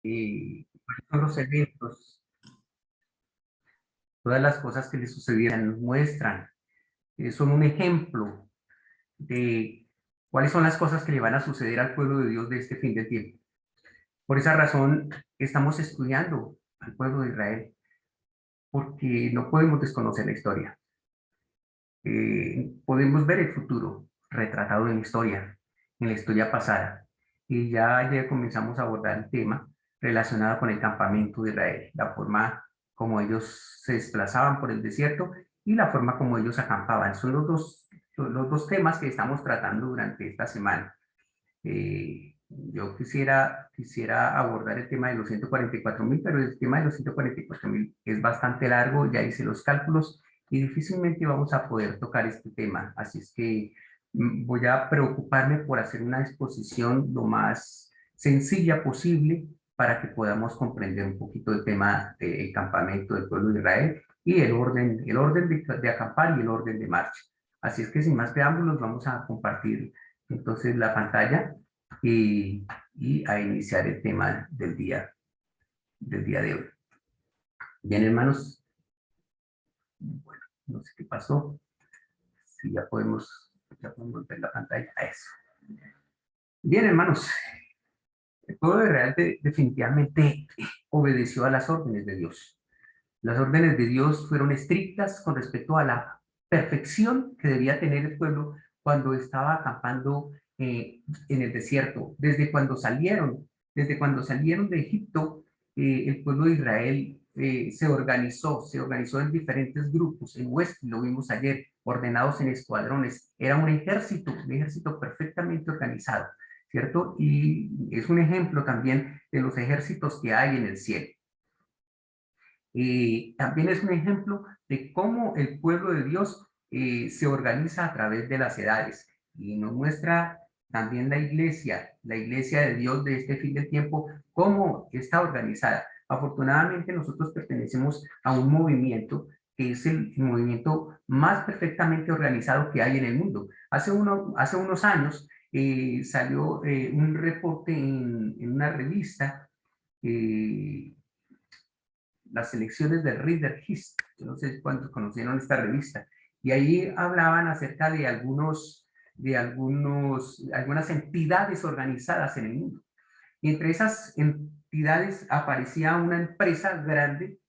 cuáles son los eventos, todas las cosas que le sucedieron muestran, son un ejemplo de cuáles son las cosas que le van a suceder al pueblo de Dios de este fin de tiempo. Por esa razón estamos estudiando al pueblo de Israel, porque no podemos desconocer la historia. Podemos ver el futuro retratado en la historia pasada. Y ya ayer comenzamos a abordar el tema relacionado con el campamento de Israel, la forma como ellos se desplazaban por el desierto y la forma como ellos acampaban. Son los dos temas que estamos tratando durante esta semana. Yo quisiera abordar el tema de los 144.000, pero el tema de los 144.000 es bastante largo, ya hice los cálculos y difícilmente vamos a poder tocar este tema. Así es que voy a preocuparme por hacer una exposición lo más sencilla posible para que podamos comprender un poquito el tema del campamento del pueblo de Israel y el orden de acampar y el orden de marcha. Así es que sin más preámbulos vamos a compartir entonces la pantalla y, y a iniciar el tema del día de hoy. Bien, hermanos, bueno, no sé qué pasó, si ya podemos ver la pantalla, eso. Bien, hermanos, el pueblo de Israel definitivamente obedeció a las órdenes de Dios. Las órdenes de Dios fueron estrictas con respecto a la perfección que debía tener el pueblo cuando estaba acampando en el desierto. Desde cuando salieron de Egipto, el pueblo de Israel se organizó en diferentes grupos, en huestes, lo vimos ayer, ordenados en escuadrones. Era un ejército perfectamente organizado, ¿cierto? Y es un ejemplo también de los ejércitos que hay en el cielo. También es un ejemplo de cómo el pueblo de Dios se organiza a través de las edades y nos muestra también la iglesia de Dios de este fin de tiempo, cómo está organizada. Afortunadamente nosotros pertenecemos a un movimiento que es el movimiento más perfectamente organizado que hay en el mundo. Hace unos años salió un reporte en una revista eh, las elecciones de Reader Hist, yo no sé cuántos conocieron esta revista, y ahí hablaban acerca de algunas entidades organizadas en el mundo. Y entre esas entidades aparecía una empresa grande,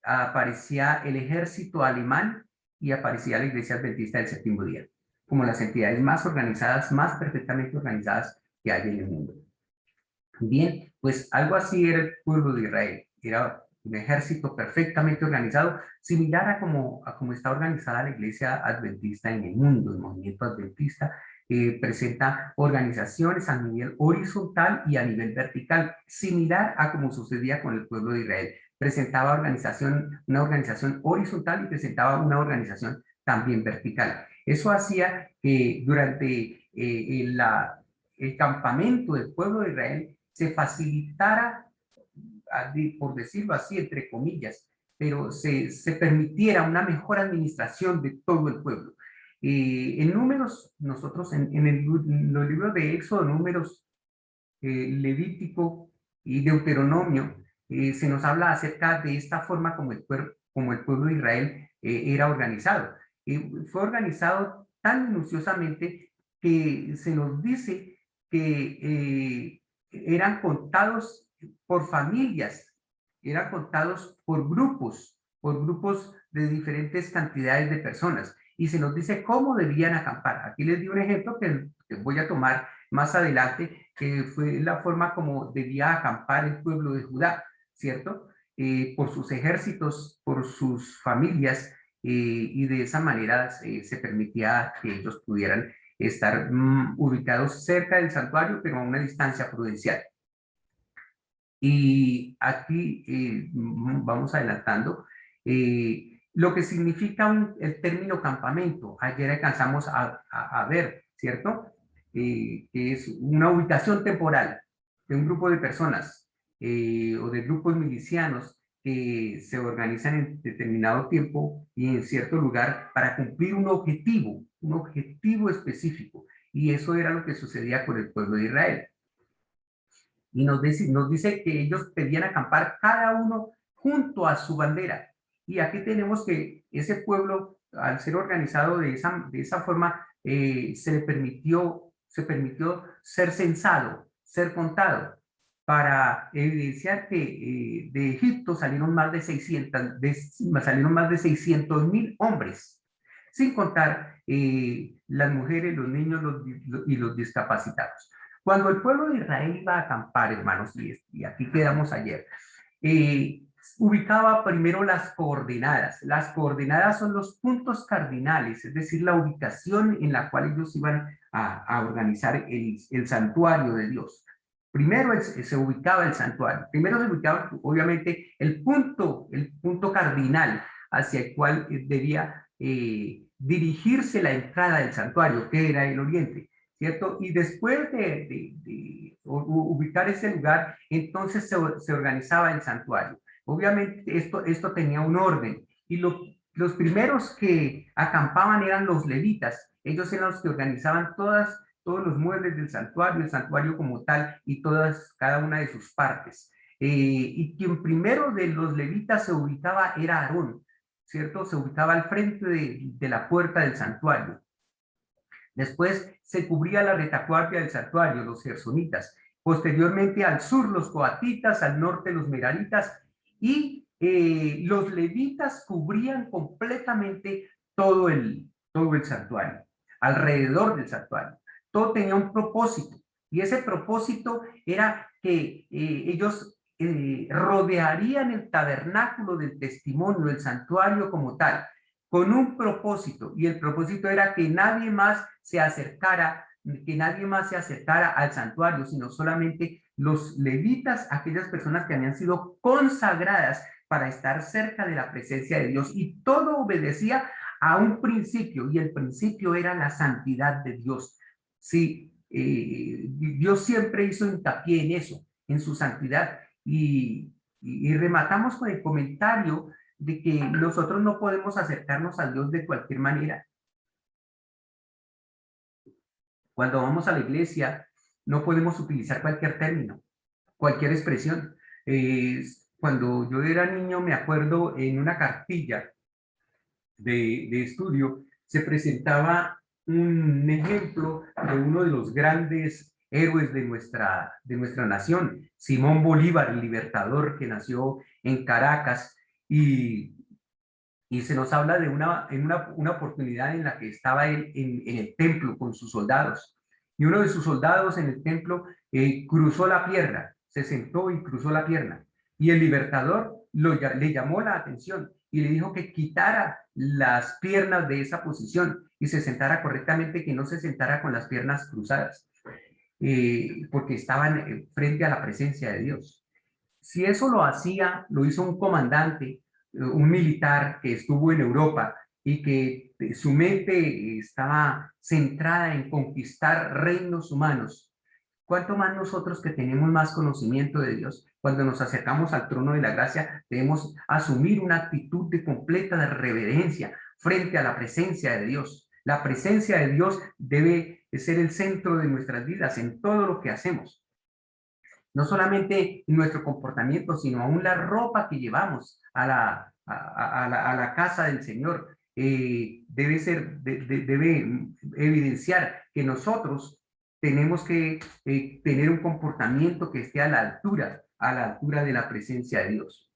aparecía el ejército alemán y aparecía la Iglesia Adventista del Séptimo Día, como las entidades más organizadas, más perfectamente organizadas que hay en el mundo. Bien, pues algo así era el pueblo de Israel. Era un ejército perfectamente organizado, similar a como está organizada la iglesia adventista en el mundo. El movimiento adventista presenta organizaciones a nivel horizontal y a nivel vertical, similar a como sucedía con el pueblo de Israel. Presentaba una organización horizontal y presentaba una organización también vertical. Eso hacía que durante el campamento del pueblo de Israel se facilitara, por decirlo así, entre comillas, pero se permitiera una mejor administración de todo el pueblo. En números, nosotros en los libros de Éxodo, Números, Levítico y Deuteronomio, se nos habla acerca de esta forma como el pueblo de Israel era organizado. Fue organizado tan minuciosamente que se nos dice que eran contados por familias, eran contados por grupos de diferentes cantidades de personas. Y se nos dice cómo debían acampar. Aquí les di un ejemplo que voy a tomar más adelante, que fue la forma como debía acampar el pueblo de Judá, ¿cierto? Por sus ejércitos, por sus familias, y de esa manera se permitía que ellos pudieran estar ubicados cerca del santuario, pero a una distancia prudencial. Y aquí vamos adelantando lo que significa el término campamento. Ayer alcanzamos a ver, ¿cierto? Que es una ubicación temporal de un grupo de personas o de grupos milicianos que se organizan en determinado tiempo y en cierto lugar para cumplir un objetivo específico. Y eso era lo que sucedía con el pueblo de Israel. Y nos dice que ellos pedían acampar cada uno junto a su bandera. Y aquí tenemos que ese pueblo, al ser organizado de esa forma, se permitió ser censado, ser contado, para evidenciar que de Egipto salieron más de 600.000 hombres, sin contar las mujeres, los niños y los discapacitados. Cuando el pueblo de Israel iba a acampar, hermanos, y aquí quedamos ayer, eh, ubicaba primero las coordenadas. Las coordenadas son los puntos cardinales, es decir, la ubicación en la cual ellos iban a organizar el santuario de Dios. Primero se ubicaba el santuario. Primero se ubicaba, obviamente, el punto cardinal hacia el cual debía dirigirse la entrada del santuario, que era el oriente, ¿cierto? Y después de ubicar ese lugar, entonces se organizaba el santuario. Obviamente esto tenía un orden, y los primeros que acampaban eran los levitas. Ellos eran los que organizaban todos los muebles del santuario, el santuario como tal, y cada una de sus partes. Y quien primero de los levitas se ubicaba era Aarón, ¿cierto? Se ubicaba al frente de la puerta del santuario. Después se cubría la retaguardia del santuario, los gersonitas. Posteriormente al sur los coatitas, al norte los meraritas, y los levitas cubrían completamente todo el santuario, alrededor del santuario. Todo tenía un propósito, y ese propósito era que ellos rodearían el tabernáculo del testimonio, el santuario como tal, con un propósito, y el propósito era que nadie más se acercara al santuario, sino solamente los levitas, aquellas personas que habían sido consagradas para estar cerca de la presencia de Dios, y todo obedecía a un principio, y el principio era la santidad de Dios. Sí, Dios siempre hizo hincapié en eso, en su santidad, y rematamos con el comentario de que nosotros no podemos acercarnos a Dios de cualquier manera. Cuando vamos a la iglesia, no podemos utilizar cualquier término, cualquier expresión. Cuando yo era niño, me acuerdo en una cartilla de estudio, se presentaba un ejemplo de uno de los grandes héroes de nuestra nación, Simón Bolívar, el libertador que nació en Caracas, y se nos habla de una oportunidad en la que estaba él en el templo con sus soldados. Y uno de sus soldados en el templo cruzó la pierna, se sentó y cruzó la pierna. Y el libertador le llamó la atención y le dijo que quitara las piernas de esa posición y se sentara correctamente, que no se sentara con las piernas cruzadas, porque estaban frente a la presencia de Dios. Si eso lo hizo un comandante, un militar que estuvo en Europa y que su mente estaba centrada en conquistar reinos humanos, ¿cuánto más nosotros que tenemos más conocimiento de Dios? Cuando nos acercamos al trono de la gracia, debemos asumir una actitud de completa de reverencia frente a la presencia de Dios. La presencia de Dios debe ser el centro de nuestras vidas en todo lo que hacemos. No solamente en nuestro comportamiento, sino aún la ropa que llevamos a la casa del Señor. Debe evidenciar que nosotros tenemos que tener un comportamiento que esté a la altura de la presencia de Dios.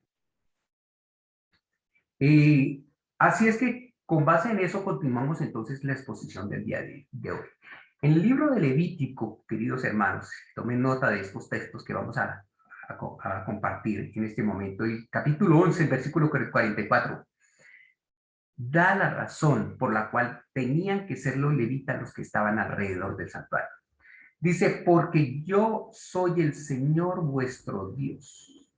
Así es que con base en eso continuamos entonces la exposición del día de hoy. En el libro de Levítico, queridos hermanos, tomen nota de estos textos que vamos a compartir en este momento. Y capítulo 11, versículo 44, da la razón por la cual tenían que ser los levitas los que estaban alrededor del santuario. Dice, porque yo soy el Señor vuestro Dios.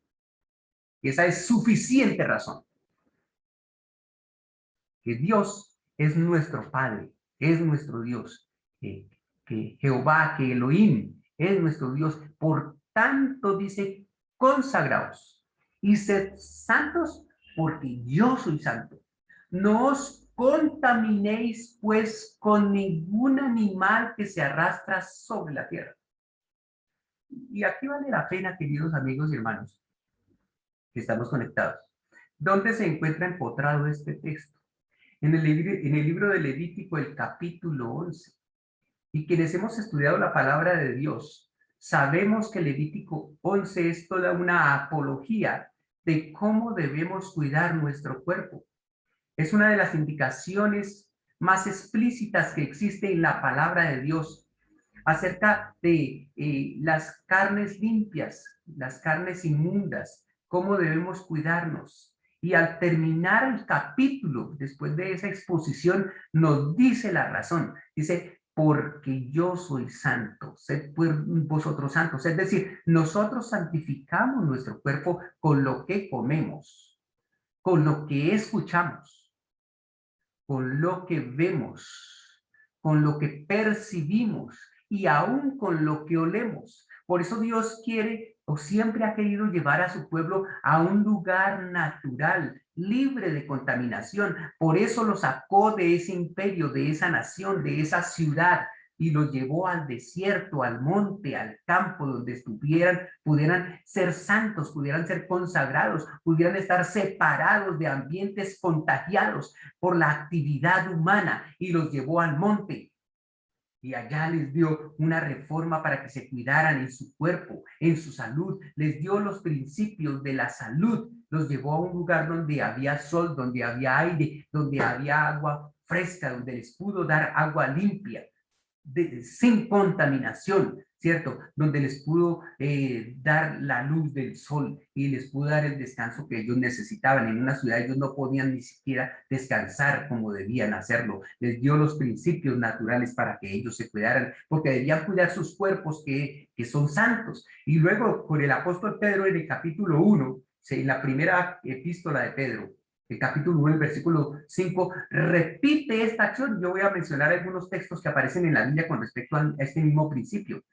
Y esa es suficiente razón. Que Dios es nuestro Padre, es nuestro Dios. Que Jehová, que Elohim es nuestro Dios. Por tanto, dice, consagraos y sed santos, porque yo soy santo. No os contaminéis, pues, con ningún animal que se arrastra sobre la tierra. Y aquí vale la pena, queridos amigos y hermanos, que estamos conectados. ¿Dónde se encuentra empotrado este texto? En el libro de Levítico, el capítulo 11. Y quienes hemos estudiado la palabra de Dios, sabemos que Levítico 11 es toda una apología de cómo debemos cuidar nuestro cuerpo. Es una de las indicaciones más explícitas que existe en la palabra de Dios acerca de las carnes limpias, las carnes inmundas, cómo debemos cuidarnos. Y al terminar el capítulo, después de esa exposición, nos dice la razón. Dice, porque yo soy santo, sed vosotros santos. Es decir, nosotros santificamos nuestro cuerpo con lo que comemos, con lo que escuchamos, con lo que vemos, con lo que percibimos y aún con lo que olemos. Por eso Dios quiere o siempre ha querido llevar a su pueblo a un lugar natural, libre de contaminación. Por eso lo sacó de ese imperio, de esa nación, de esa ciudad, y los llevó al desierto, al monte, al campo, donde estuvieran, pudieran ser santos, pudieran ser consagrados, pudieran estar separados de ambientes contagiados por la actividad humana, y los llevó al monte. Y allá les dio una reforma para que se cuidaran en su cuerpo, en su salud. Les dio los principios de la salud. Los llevó a un lugar donde había sol, donde había aire, donde había agua fresca, donde les pudo dar agua limpia, sin contaminación, ¿cierto? Donde les pudo dar la luz del sol y les pudo dar el descanso que ellos necesitaban. En una ciudad ellos no podían ni siquiera descansar como debían hacerlo. Les dio los principios naturales para que ellos se cuidaran, porque debían cuidar sus cuerpos que son santos. Y luego con el apóstol Pedro en el capítulo 1, en la primera epístola de Pedro, el capítulo 1, el versículo 5, repite esta acción. Yo voy a mencionar algunos textos que aparecen en la Biblia con respecto a este mismo principio.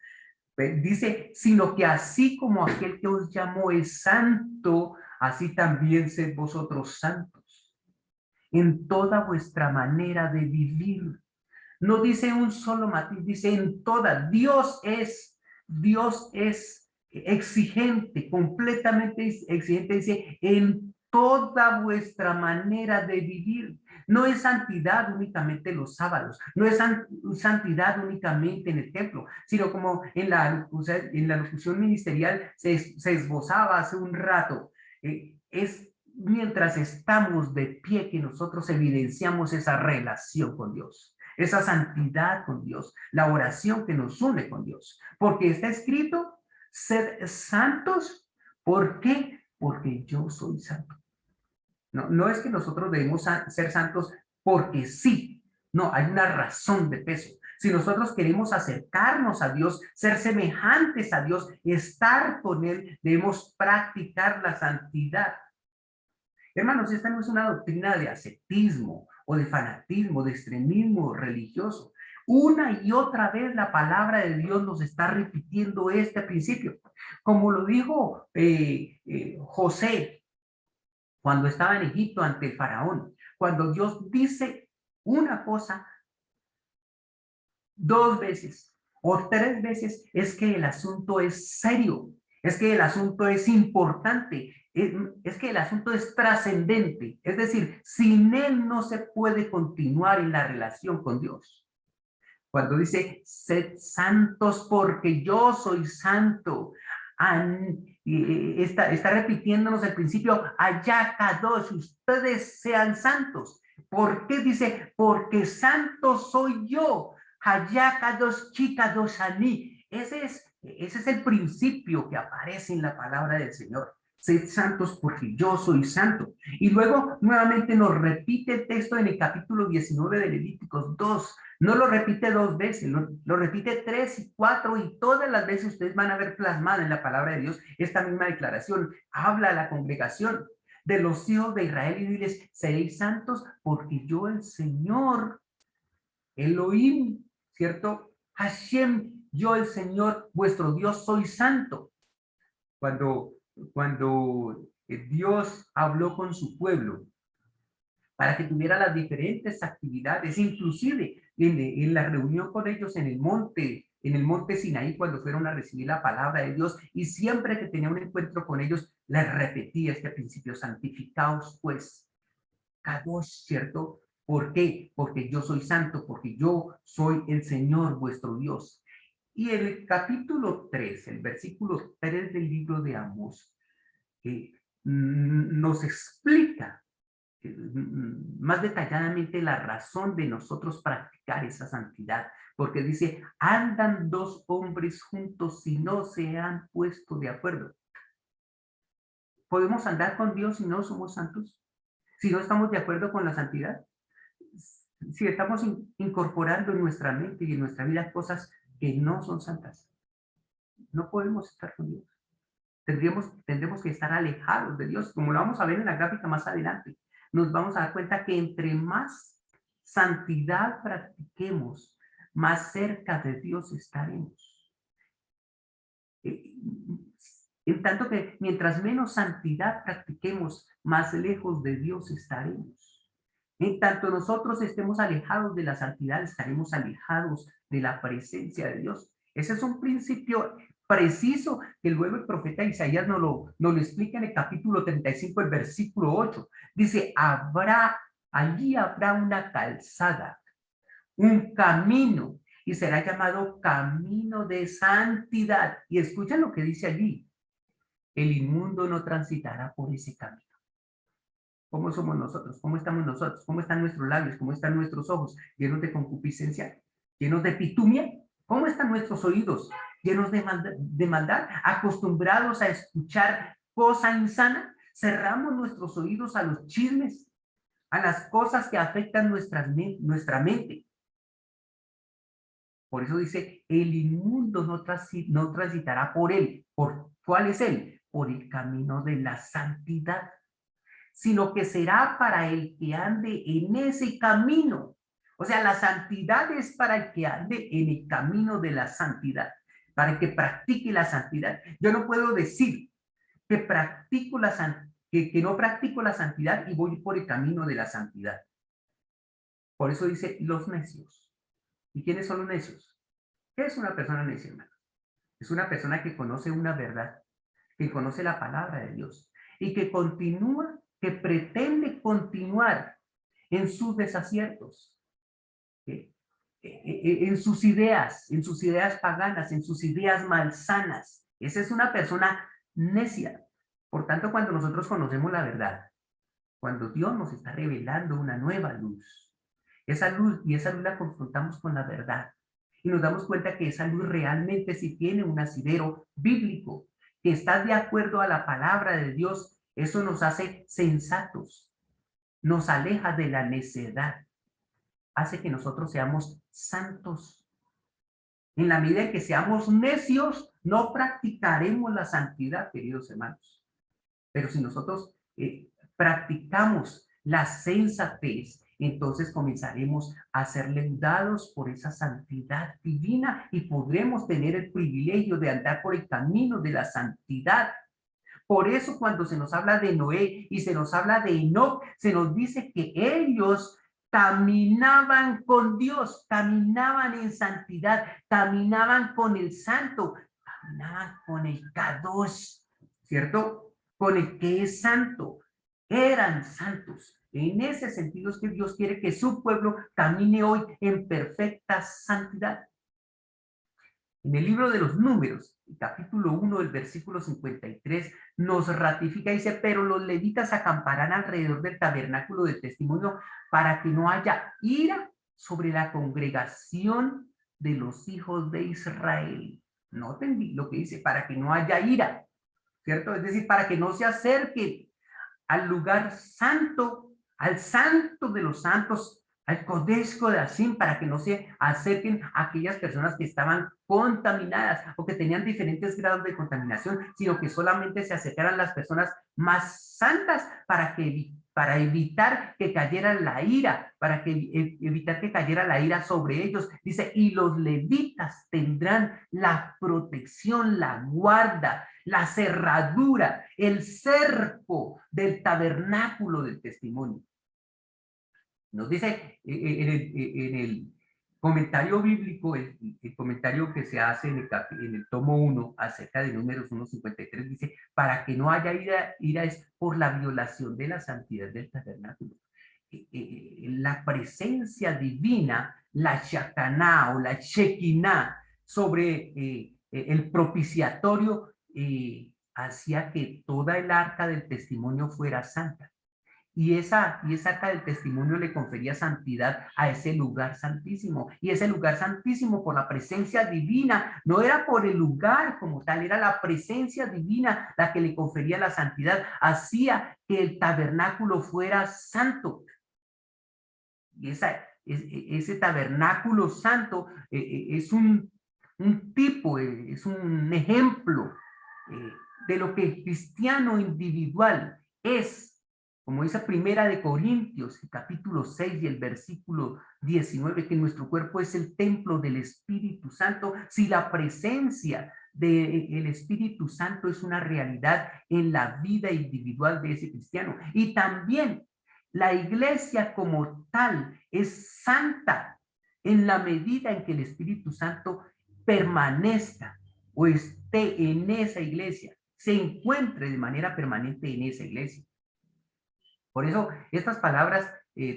Dice, sino que así como aquel que os llamó es santo, así también sed vosotros santos en toda vuestra manera de vivir. No dice un solo matiz, dice en toda. Dios es exigente, completamente exigente, dice en toda vuestra manera de vivir. No es santidad únicamente los sábados, no es santidad únicamente en el templo, sino como en la locución ministerial se esbozaba hace un rato, es mientras estamos de pie que nosotros evidenciamos esa relación con Dios, esa santidad con Dios, la oración que nos une con Dios. Porque está escrito, sed santos. ¿Por qué? Porque yo soy santo. No, no es que nosotros debemos ser santos porque sí. No, hay una razón de peso. Si nosotros queremos acercarnos a Dios, ser semejantes a Dios, estar con Él, debemos practicar la santidad. Hermanos, esta no es una doctrina de ascetismo o de fanatismo, de extremismo religioso. Una y otra vez la palabra de Dios nos está repitiendo este principio. Como lo dijo José cuando estaba en Egipto ante el faraón. Cuando Dios dice una cosa 2 veces o 3 veces, es que el asunto es serio, es que el asunto es importante, es que el asunto es trascendente. Es decir, sin él no se puede continuar en la relación con Dios. Cuando dice, sed santos porque yo soy santo, está repitiéndonos el principio, allá Kadosh, ustedes sean santos. ¿Por qué dice? Porque santo soy yo. Allá Kadosh Chikadosh Ani. Ese es el principio que aparece en la palabra del Señor. Sed santos porque yo soy santo. Y luego nuevamente nos repite el texto en el capítulo 19 de Levíticos 2. No lo repite 2 veces, lo repite 3 y 4, y todas las veces ustedes van a ver plasmada en la palabra de Dios esta misma declaración. Habla a la congregación de los hijos de Israel y diles, seréis santos porque yo el Señor, Elohim, ¿cierto? Hashem, yo el Señor, vuestro Dios, soy santo. Cuando Dios habló con su pueblo para que tuviera las diferentes actividades, inclusive en la reunión con ellos en el monte en el monte Sinaí cuando fueron a recibir la palabra de Dios, y siempre que tenía un encuentro con ellos, les repetía este principio: santificaos pues, Kadosh, ¿cierto? ¿Por qué? Porque yo soy santo, porque yo soy el Señor vuestro Dios. Y el capítulo 3, el versículo 3 del libro de Amós, nos explica más detalladamente la razón de nosotros practicar esa santidad, porque dice: andan dos hombres juntos si no se han puesto de acuerdo. ¿Podemos andar con Dios si no somos santos? Si no estamos de acuerdo con la santidad, si estamos incorporando en nuestra mente y en nuestra vida cosas que no son santas, no podemos estar con Dios. Tendremos que estar alejados de Dios, como lo vamos a ver en la gráfica más adelante. Nos vamos a dar cuenta que entre más santidad practiquemos, más cerca de Dios estaremos. En tanto que mientras menos santidad practiquemos, más lejos de Dios estaremos. En tanto nosotros estemos alejados de la santidad, estaremos alejados de la presencia de Dios. Ese es un principio preciso que luego el profeta Isaías nos lo explica en el capítulo 35, el versículo 8. Dice: allí habrá una calzada, un camino, y será llamado camino de santidad. Y escuchen lo que dice allí: el inmundo no transitará por ese camino. ¿Cómo somos nosotros? ¿Cómo estamos nosotros? ¿Cómo están nuestros labios? ¿Cómo están nuestros ojos? ¿Llenos de concupiscencia? ¿Llenos de pitumia? ¿Cómo están nuestros oídos? ¿Llenos de maldad? ¿Acostumbrados a escuchar cosa insana? ¿Cerramos nuestros oídos a los chismes, a las cosas que afectan nuestra mente? Por eso dice: el inmundo no transitará por él. ¿Cuál es él? Por el camino de la santidad, sino que será para el que ande en ese camino. O sea, la santidad es para el que ande en el camino de la santidad, para el que practique la santidad. Yo no puedo decir que que no practico la santidad y voy por el camino de la santidad. Por eso dice los necios. ¿Y quiénes son los necios? ¿Qué es una persona necia, hermano? Es una persona que conoce una verdad, que conoce la palabra de Dios y que continúa, que pretende continuar en sus desaciertos, en sus ideas paganas, en sus ideas malsanas. Esa es una persona necia. Por tanto, cuando nosotros conocemos la verdad, cuando Dios nos está revelando una nueva luz, esa luz la confrontamos con la verdad y nos damos cuenta que esa luz realmente sí tiene un asidero bíblico, que está de acuerdo a la palabra de Dios. Eso nos hace sensatos, nos aleja de la necedad, hace que nosotros seamos santos. En la medida en que seamos necios, no practicaremos la santidad, queridos hermanos. Pero si nosotros practicamos la sensatez, entonces comenzaremos a ser leudados por esa santidad divina y podremos tener el privilegio de andar por el camino de la santidad. Por eso cuando se nos habla de Noé y se nos habla de Enoc, se nos dice que ellos caminaban con Dios, caminaban en santidad, caminaban con el santo, caminaban con el Kadosh, ¿cierto? Con el que es santo. Eran santos. En ese sentido es que Dios quiere que su pueblo camine hoy en perfecta santidad. En el libro de los Números, el capítulo 1, el versículo 53, nos ratifica y dice: pero los levitas acamparán alrededor del tabernáculo del testimonio para que no haya ira sobre la congregación de los hijos de Israel. Noten lo que dice: para que no haya ira, ¿cierto? Es decir, para que no se acerque al lugar santo, al santo de los santos, al Kodesh Kodashim, para que no se acerquen a aquellas personas que estaban contaminadas o que tenían diferentes grados de contaminación, sino que solamente se acercaran las personas más santas para evitar que cayera la ira, evitar que cayera la ira sobre ellos. Dice: y los levitas tendrán la protección, la guarda, la cerradura, el cerco del tabernáculo del testimonio. Nos dice en el comentario bíblico, el comentario que se hace en el tomo 1 acerca de Números 1:53 dice, para que no haya ira es por la violación de la santidad del tabernáculo. La presencia divina, la Shakaná o la Shekinah sobre el propiciatorio hacía que toda el arca del testimonio fuera santa. Y esa arca del testimonio le confería santidad a ese lugar santísimo. Y ese lugar santísimo, por la presencia divina, no era por el lugar como tal, era la presencia divina la que le confería la santidad, hacía que el tabernáculo fuera santo. Y ese tabernáculo santo es un tipo, es un ejemplo de lo que el cristiano individual es. Como dice Primera de Corintios, el capítulo 6 y el versículo 19, que nuestro cuerpo es el templo del Espíritu Santo. Si la presencia del Espíritu Santo es una realidad en la vida individual de ese cristiano. Y también la iglesia como tal es santa en la medida en que el Espíritu Santo permanezca o esté en esa iglesia, se encuentre de manera permanente en esa iglesia. Por eso, estas palabras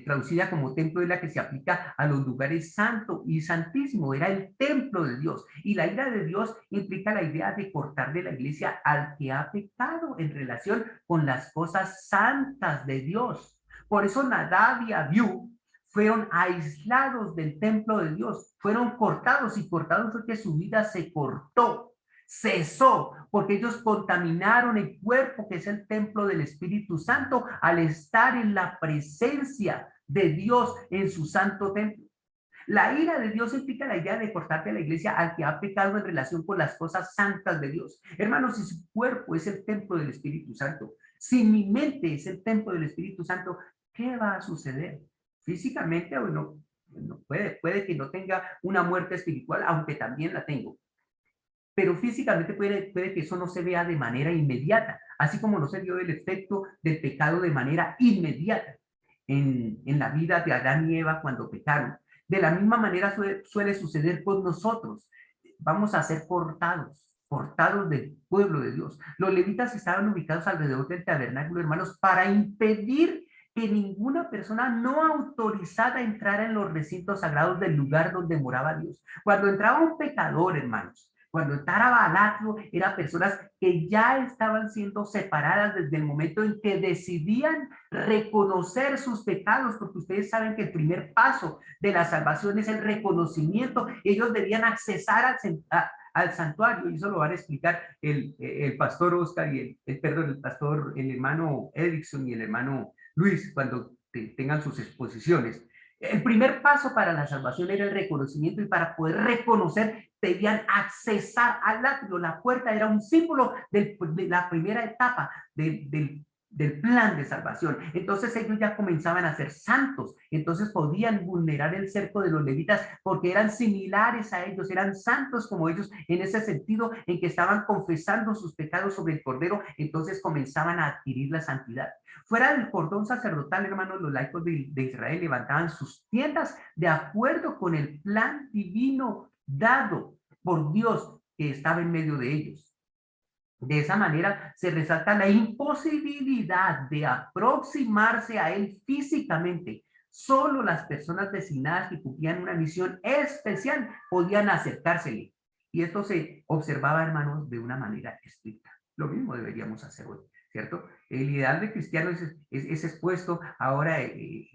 traducida como templo es la que se aplica a los lugares santo y santísimo, era el templo de Dios. Y la ira de Dios implica la idea de cortar de la iglesia al que ha pecado en relación con las cosas santas de Dios. Por eso Nadab y Abiú fueron aislados del templo de Dios, fueron cortados, y cortados fue que su vida se cortó, cesó, porque ellos contaminaron el cuerpo que es el templo del Espíritu Santo al estar en la presencia de Dios en su santo templo. La ira de Dios implica la idea de cortarte a la iglesia al que ha pecado en relación con las cosas santas de Dios. Hermanos, si su cuerpo es el templo del Espíritu Santo, si mi mente es el templo del Espíritu Santo, ¿qué va a suceder? Físicamente, bueno, puede que no tenga una muerte espiritual, aunque también la tengo. Pero físicamente puede que eso no se vea de manera inmediata, así como no se vio el efecto del pecado de manera inmediata en la vida de Adán y Eva cuando pecaron. De la misma manera suele suceder con nosotros. Vamos a ser cortados del pueblo de Dios. Los levitas estaban ubicados alrededor del tabernáculo, hermanos, para impedir que ninguna persona no autorizada entrara en los recintos sagrados del lugar donde moraba Dios. Cuando entraba un pecador, hermanos, cuando entraba al atrio, eran personas que ya estaban siendo separadas desde el momento en que decidían reconocer sus pecados, porque ustedes saben que el primer paso de la salvación es el reconocimiento. Ellos debían accesar al santuario, y eso lo van a explicar el pastor Oscar y el hermano Edison y el hermano Luis cuando tengan sus exposiciones. El primer paso para la salvación era el reconocimiento, y para poder reconocer debían accesar al atrio. La puerta era un símbolo de la primera etapa del plan de salvación. Entonces ellos ya comenzaban a ser santos, entonces podían vulnerar el cerco de los levitas porque eran similares a ellos, eran santos como ellos en ese sentido en que estaban confesando sus pecados sobre el Cordero, entonces comenzaban a adquirir la santidad. Fuera del cordón sacerdotal, hermanos, los laicos de Israel levantaban sus tiendas de acuerdo con el plan divino dado por Dios que estaba en medio de ellos. De esa manera se resalta la imposibilidad de aproximarse a él físicamente. Solo las personas designadas que cumplían una misión especial podían acercársele. Y esto se observaba, hermanos, de una manera estricta. Lo mismo deberíamos hacer hoy, ¿cierto? El ideal de cristiano es expuesto ahora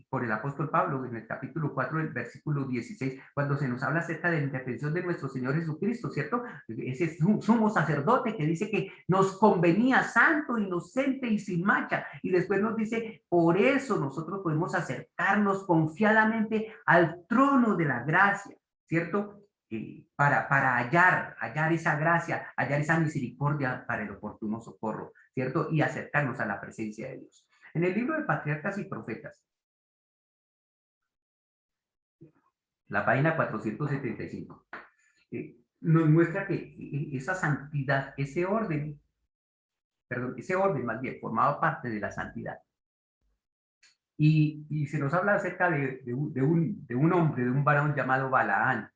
por el apóstol Pablo en el capítulo 4 del versículo 16, cuando se nos habla acerca de la intervención de nuestro Señor Jesucristo, ¿cierto? Ese sumo sacerdote que dice que nos convenía santo, inocente y sin mancha, y después nos dice, por eso nosotros podemos acercarnos confiadamente al trono de la gracia, ¿cierto? Para hallar esa gracia, hallar esa misericordia para el oportuno socorro, ¿cierto? Y acercarnos a la presencia de Dios. En el libro de Patriarcas y Profetas, la página 475, nos muestra que esa santidad, ese orden más bien, formaba parte de la santidad. Y se nos habla acerca de un hombre, de un varón llamado Balaán,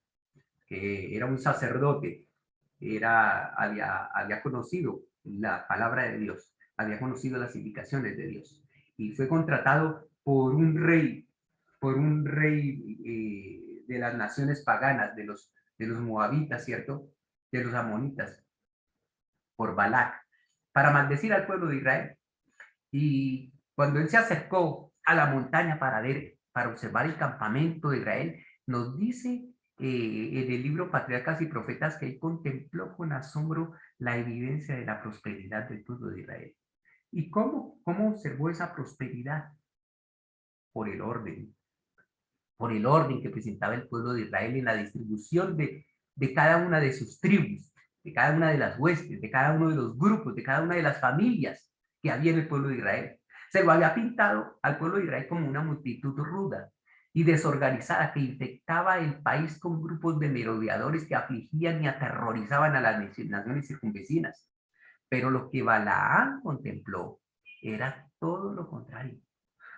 que era un sacerdote, había conocido la palabra de Dios, había conocido las indicaciones de Dios, y fue contratado por un rey de las naciones paganas, de los moabitas, ¿cierto? De los amonitas, por Balac, para maldecir al pueblo de Israel. Y cuando él se acercó a la montaña para observar el campamento de Israel, nos dice en el libro Patriarcas y Profetas que él contempló con asombro la evidencia de la prosperidad del pueblo de Israel. ¿Y cómo observó esa prosperidad? Por el orden, por el orden que presentaba el pueblo de Israel en la distribución de cada una de sus tribus, de cada una de las huestes, de cada uno de los grupos, de cada una de las familias que había en el pueblo de Israel. Se lo había pintado al pueblo de Israel como una multitud ruda y desorganizada que infectaba el país con grupos de merodeadores que afligían y aterrorizaban a las naciones circunvecinas. Pero lo que Balaán contempló era todo lo contrario.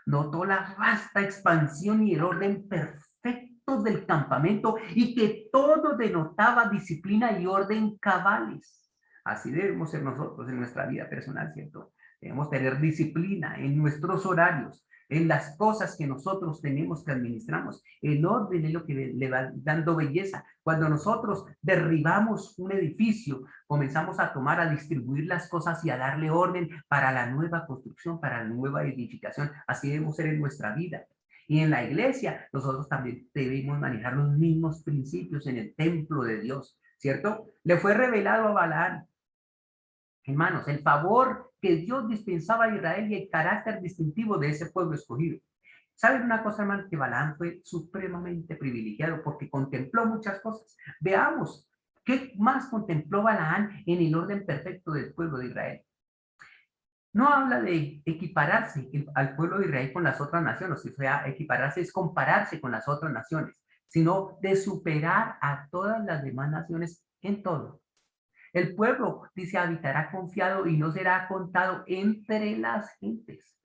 Notó la vasta expansión y el orden perfecto del campamento y que todo denotaba disciplina y orden cabales. Así debemos ser nosotros en nuestra vida personal, ¿cierto? Debemos tener disciplina en nuestros horarios, en las cosas que nosotros tenemos que administramos. El orden es lo que le va dando belleza. Cuando nosotros derribamos un edificio, comenzamos a tomar, a distribuir las cosas y a darle orden para la nueva construcción, para la nueva edificación. Así debemos ser en nuestra vida. Y en la iglesia, nosotros también debemos manejar los mismos principios en el templo de Dios, ¿cierto? Le fue revelado a Balaán, hermanos, el favor que Dios dispensaba a Israel y el carácter distintivo de ese pueblo escogido. ¿Saben una cosa, hermano? Que Balaam fue supremamente privilegiado porque contempló muchas cosas. Veamos, ¿qué más contempló Balaam en el orden perfecto del pueblo de Israel? No habla de equipararse al pueblo de Israel con las otras naciones, o sea, equipararse es compararse con las otras naciones, sino de superar a todas las demás naciones en todo. El pueblo, dice, habitará confiado y no será contado entre las gentes.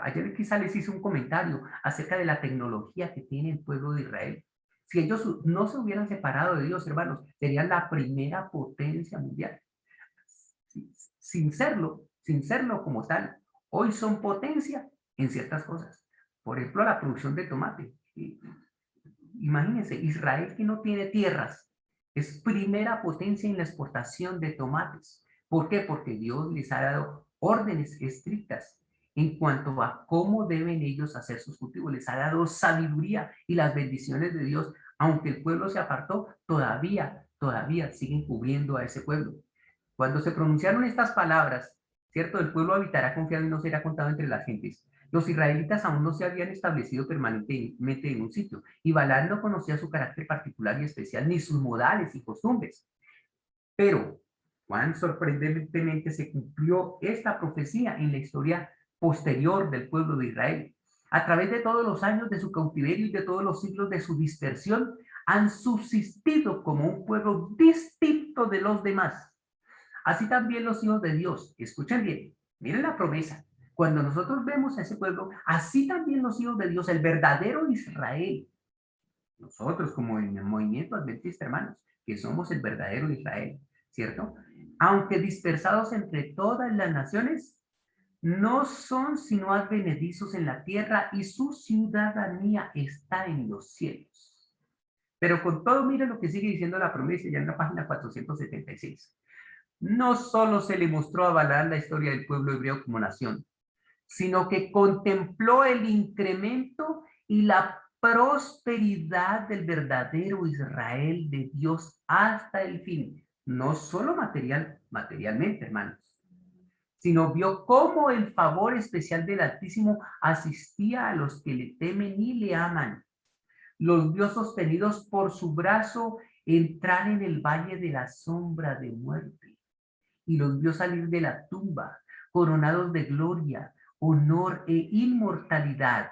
Ayer quizá les hice un comentario acerca de la tecnología que tiene el pueblo de Israel. Si ellos no se hubieran separado de Dios, hermanos, serían la primera potencia mundial. Sin serlo como tal, hoy son potencia en ciertas cosas. Por ejemplo, la producción de tomate. Imagínense, Israel que no tiene tierras, es primera potencia en la exportación de tomates. ¿Por qué? Porque Dios les ha dado órdenes estrictas en cuanto a cómo deben ellos hacer sus cultivos. Les ha dado sabiduría y las bendiciones de Dios, aunque el pueblo se apartó, todavía siguen cubriendo a ese pueblo. Cuando se pronunciaron estas palabras, ¿cierto? El pueblo habitará confiado y no será contado entre las gentes. Los israelitas aún no se habían establecido permanentemente en un sitio, y Balaam no conocía su carácter particular y especial, ni sus modales y costumbres. Pero, cuán sorprendentemente se cumplió esta profecía en la historia posterior del pueblo de Israel. A través de todos los años de su cautiverio y de todos los siglos de su dispersión, han subsistido como un pueblo distinto de los demás. Así también los hijos de Dios, escuchen bien, miren la promesa. Cuando nosotros vemos a ese pueblo, así también los hijos de Dios, el verdadero Israel, nosotros como en el movimiento adventista, hermanos, que somos el verdadero Israel, ¿cierto? Aunque dispersados entre todas las naciones, no son sino advenedizos en la tierra y su ciudadanía está en los cielos. Pero con todo, miren lo que sigue diciendo la promesa ya en la página 476. No solo se le mostró a Balaam la historia del pueblo hebreo como nación, sino que contempló el incremento y la prosperidad del verdadero Israel de Dios hasta el fin. No solo materialmente, hermanos, sino vio cómo el favor especial del Altísimo asistía a los que le temen y le aman. Los vio sostenidos por su brazo entrar en el valle de la sombra de muerte y los vio salir de la tumba, coronados de gloria, honor e inmortalidad.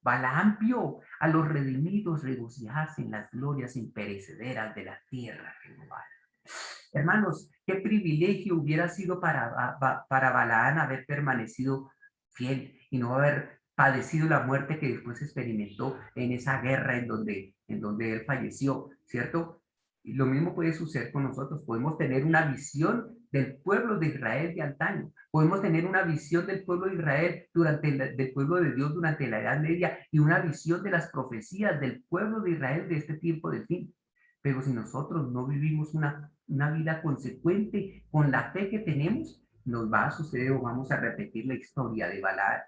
Balaam vio a los redimidos regocijarse en las glorias imperecederas de la tierra renovada. Hermanos, qué privilegio hubiera sido para Balaam haber permanecido fiel y no haber padecido la muerte que después experimentó en esa guerra en donde él falleció, ¿cierto? Y lo mismo puede suceder con nosotros. Podemos tener una visión del pueblo de Israel de antaño. Podemos tener una visión del pueblo de Israel del pueblo de Dios durante la Edad Media y una visión de las profecías del pueblo de Israel de este tiempo del fin. Pero si nosotros no vivimos una vida consecuente con la fe que tenemos, nos va a suceder o vamos a repetir la historia de Balaam.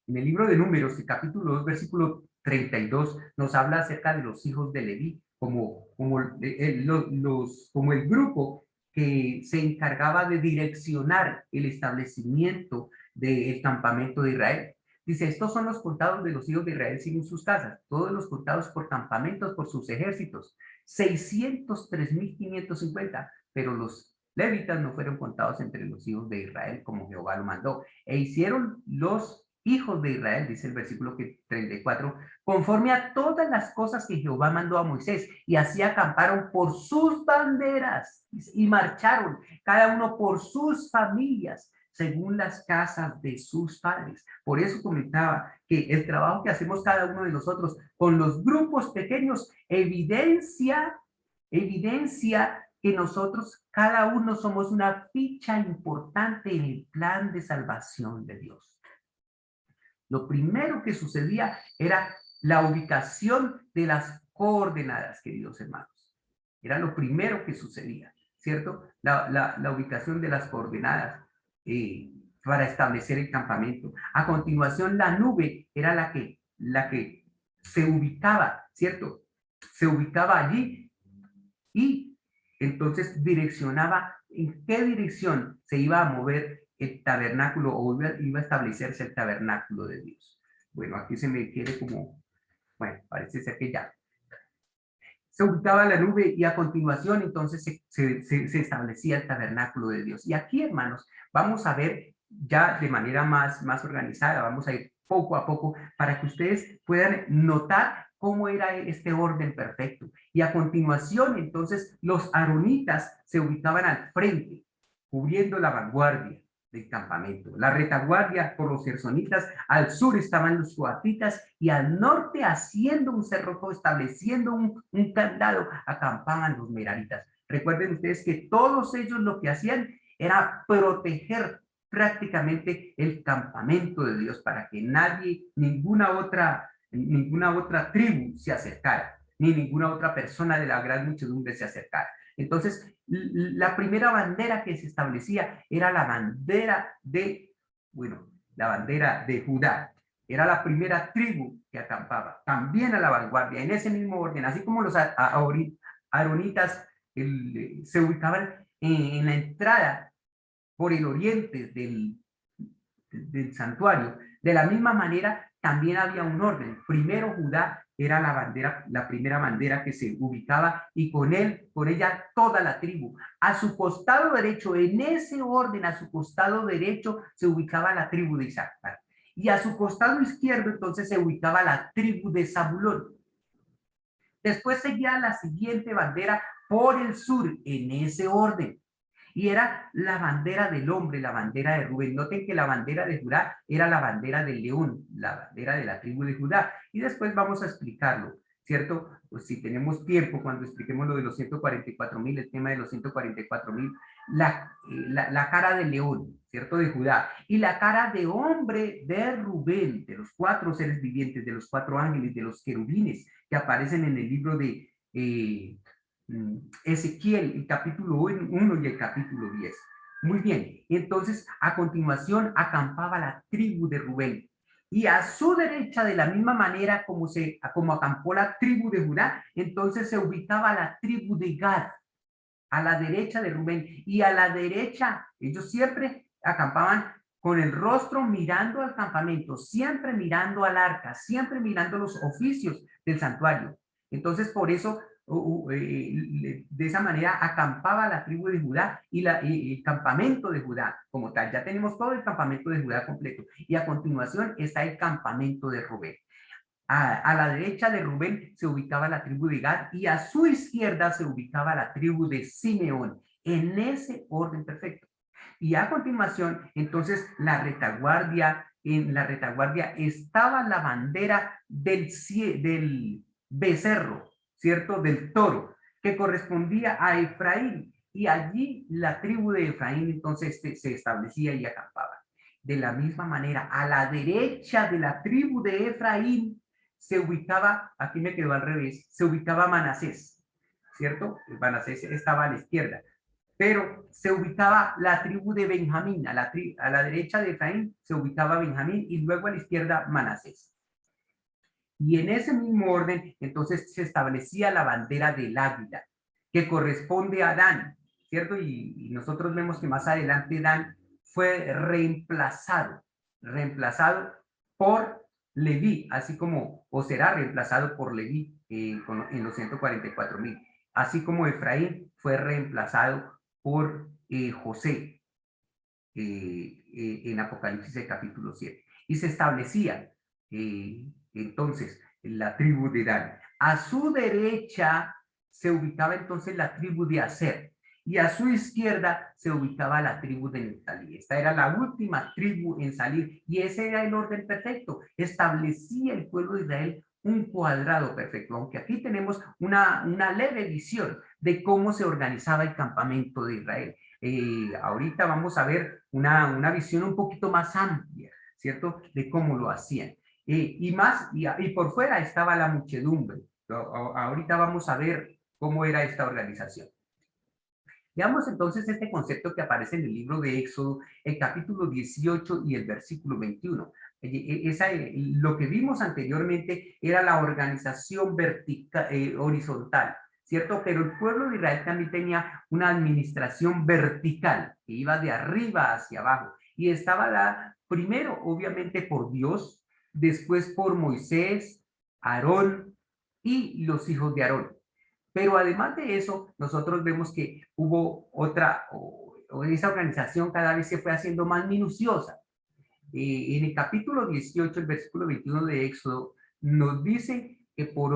En el libro de Números, el capítulo 2, versículo 32, nos habla acerca de los hijos de Leví, como el grupo que se encargaba de direccionar el establecimiento del campamento de Israel. Dice, estos son los contados de los hijos de Israel según sus casas, todos los contados por campamentos, por sus ejércitos, 603.550, pero los levitas no fueron contados entre los hijos de Israel como Jehová lo mandó. E hicieron los hijos de Israel, dice el versículo 34, conforme a todas las cosas que Jehová mandó a Moisés, y así acamparon por sus banderas y marcharon cada uno por sus familias, según las casas de sus padres. Por eso comentaba que el trabajo que hacemos cada uno de nosotros con los grupos pequeños evidencia que nosotros, cada uno, somos una ficha importante en el plan de salvación de Dios. Lo primero que sucedía era la ubicación de las coordenadas, queridos hermanos. Era lo primero que sucedía, ¿cierto? La ubicación de las coordenadas para establecer el campamento. A continuación, la nube era la que se ubicaba, ¿cierto? Se ubicaba allí y entonces direccionaba en qué dirección se iba a mover el tabernáculo o iba a establecerse el tabernáculo de Dios. Bueno, aquí se me quiere como, bueno, parece ser que ya. Se ubicaba la nube y a continuación entonces se establecía el tabernáculo de Dios. Y aquí, hermanos, vamos a ver ya de manera más organizada, vamos a ir poco a poco para que ustedes puedan notar cómo era este orden perfecto. Y a continuación, entonces, los aaronitas se ubicaban al frente, cubriendo la vanguardia del campamento. La retaguardia por los gersonitas, al sur estaban los coatitas y al norte, haciendo un cerrojo, estableciendo un candado, acampaban los meraritas. Recuerden ustedes que todos ellos lo que hacían era proteger prácticamente el campamento de Dios para que nadie, ninguna otra tribu se acercara, ni ninguna otra persona de la gran muchedumbre se acercara. Entonces, la primera bandera que se establecía era la bandera de Judá. Era la primera tribu que acampaba, también a la vanguardia, en ese mismo orden, así como los aaronitas se ubicaban en la entrada por el oriente del santuario. De la misma manera, también había un orden. Primero Judá era la primera bandera que se ubicaba y con ella toda la tribu. A su costado derecho, en ese orden, a su costado derecho se ubicaba la tribu de Isaacar. Y a su costado izquierdo entonces se ubicaba la tribu de Zabulón. Después seguía la siguiente bandera por el sur, en ese orden. Y era la bandera del hombre, la bandera de Rubén. Noten que la bandera de Judá era la bandera del león, la bandera de la tribu de Judá. Y después vamos a explicarlo, ¿cierto? Pues si tenemos tiempo, cuando expliquemos lo de los 144.000, el tema de los 144.000, la cara del león, ¿cierto? De Judá. Y la cara de hombre de Rubén, de los 4 seres vivientes, de los 4 ángeles, de los querubines que aparecen en el libro de Ezequiel, el capítulo 1 y el capítulo 10. Muy bien, entonces a continuación acampaba la tribu de Rubén. Y a su derecha, de la misma manera como acampó la tribu de Judá, entonces se ubicaba la tribu de Gad, a la derecha de Rubén. Y a la derecha, ellos siempre acampaban con el rostro mirando al campamento, siempre mirando al arca, siempre mirando los oficios del santuario. Entonces, por eso, de esa manera acampaba la tribu de Judá y el campamento de Judá como tal. Ya tenemos todo el campamento de Judá completo. Y a continuación está el campamento de Rubén. A la derecha de Rubén se ubicaba la tribu de Gad y a su izquierda se ubicaba la tribu de Simeón, en ese orden perfecto. Y a continuación, entonces, la retaguardia en la retaguardia estaba la bandera del becerro, ¿cierto? Del toro, que correspondía a Efraín. Y allí la tribu de Efraín entonces se establecía y acampaba. De la misma manera, a la derecha de la tribu de Efraín se ubicaba, aquí me quedó al revés, se ubicaba Manasés, ¿cierto? Manasés estaba a la izquierda, pero se ubicaba la tribu de Benjamín, a la derecha de Efraín se ubicaba Benjamín y luego a la izquierda Manasés. Y en ese mismo orden, entonces se establecía la bandera del águila, que corresponde a Dan, ¿cierto? Y nosotros vemos que más adelante Dan fue reemplazado por Leví, así como, o será reemplazado por Leví en los 144,000, así como Efraín fue reemplazado por José en Apocalipsis capítulo 7. Y se establecía entonces la tribu de Dan. A su derecha se ubicaba entonces la tribu de Aser y a su izquierda se ubicaba la tribu de Neftalí. Esta era la última tribu en salir y ese era el orden perfecto. Establecía el pueblo de Israel un cuadrado perfecto, aunque aquí tenemos una leve visión de cómo se organizaba el campamento de Israel. Ahorita vamos a ver una visión un poquito más amplia, ¿cierto? De cómo lo hacían. Y por fuera estaba la muchedumbre. Ahorita vamos a ver cómo era esta organización. Veamos entonces este concepto que aparece en el libro de Éxodo, el capítulo 18 y el versículo 21. Lo que vimos anteriormente era la organización vertical, horizontal, ¿cierto? Pero el pueblo de Israel también tenía una administración vertical, que iba de arriba hacia abajo. Y estaba primero, obviamente, por Dios, después por Moisés, Aarón y los hijos de Aarón. Pero además de eso, nosotros vemos que hubo otra, o esa organización cada vez se fue haciendo más minuciosa. En el capítulo 18, el versículo 21 de Éxodo, nos dice que por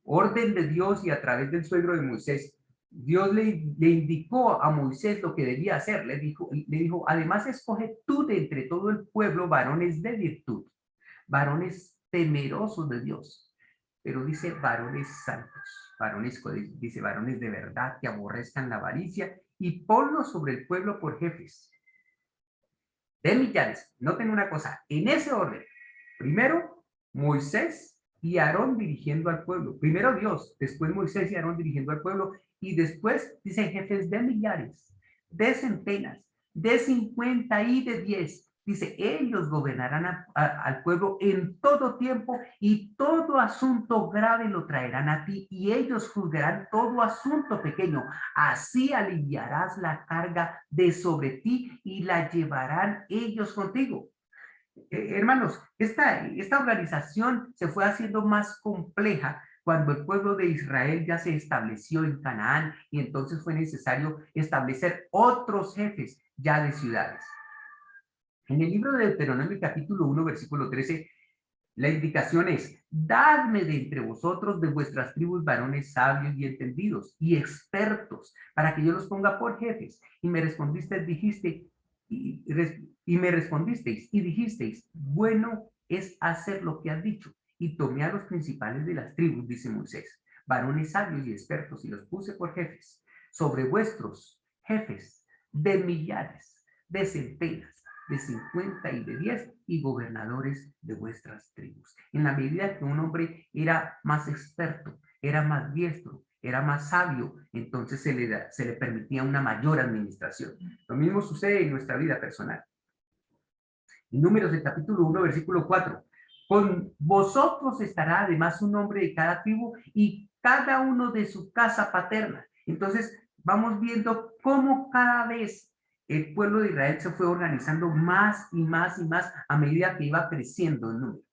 orden de Dios y a través del suegro de Moisés, Dios le indicó a Moisés lo que debía hacer. Le dijo, además escoge tú de entre todo el pueblo varones de virtud, varones temerosos de Dios. Pero dice varones santos, dice varones de verdad que aborrezcan la avaricia y ponlos sobre el pueblo por jefes de millares. Noten una cosa, en ese orden, primero Moisés y Aarón dirigiendo al pueblo, primero Dios, después Moisés y Aarón dirigiendo al pueblo, y después dice jefes de millares, de centenas, de 50 y de 10. Dice, ellos gobernarán al pueblo en todo tiempo y todo asunto grave lo traerán a ti y ellos juzgarán todo asunto pequeño. Así aliviarás la carga de sobre ti y la llevarán ellos contigo. Hermanos, esta organización se fue haciendo más compleja cuando el pueblo de Israel ya se estableció en Canaán y entonces fue necesario establecer otros jefes ya de ciudades. En el libro de Deuteronomio capítulo 1, versículo 13, la indicación es, dadme de entre vosotros de vuestras tribus varones sabios y entendidos y expertos, para que yo los ponga por jefes. Y me respondisteis y dijisteis, bueno es hacer lo que has dicho. Y tomé a los principales de las tribus, dice Moisés, varones sabios y expertos, y los puse por jefes, sobre vuestros jefes de millares, de centenas, de 50 y de 10 y gobernadores de vuestras tribus. En la medida que un hombre era más experto, era más diestro, era más sabio, entonces se le permitía una mayor administración. Lo mismo sucede en nuestra vida personal. En Números del capítulo 1, versículo 4. Con vosotros estará además un hombre de cada tribu y cada uno de su casa paterna. Entonces vamos viendo cómo cada vez el pueblo de Israel se fue organizando más y más y más a medida que iba creciendo en número.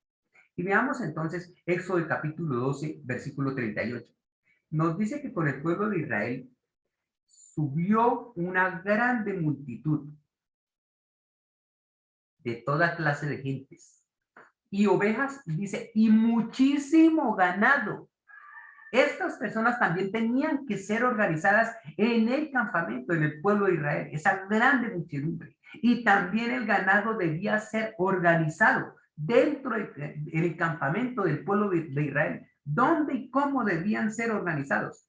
Y veamos entonces Éxodo capítulo 12, versículo 38. Nos dice que con el pueblo de Israel subió una grande multitud de toda clase de gentes y ovejas, dice, y muchísimo ganado. Estas personas también tenían que ser organizadas en el campamento, en el pueblo de Israel, esa grande muchedumbre. Y también el ganado debía ser organizado dentro del campamento del pueblo de Israel. ¿Dónde y cómo debían ser organizados?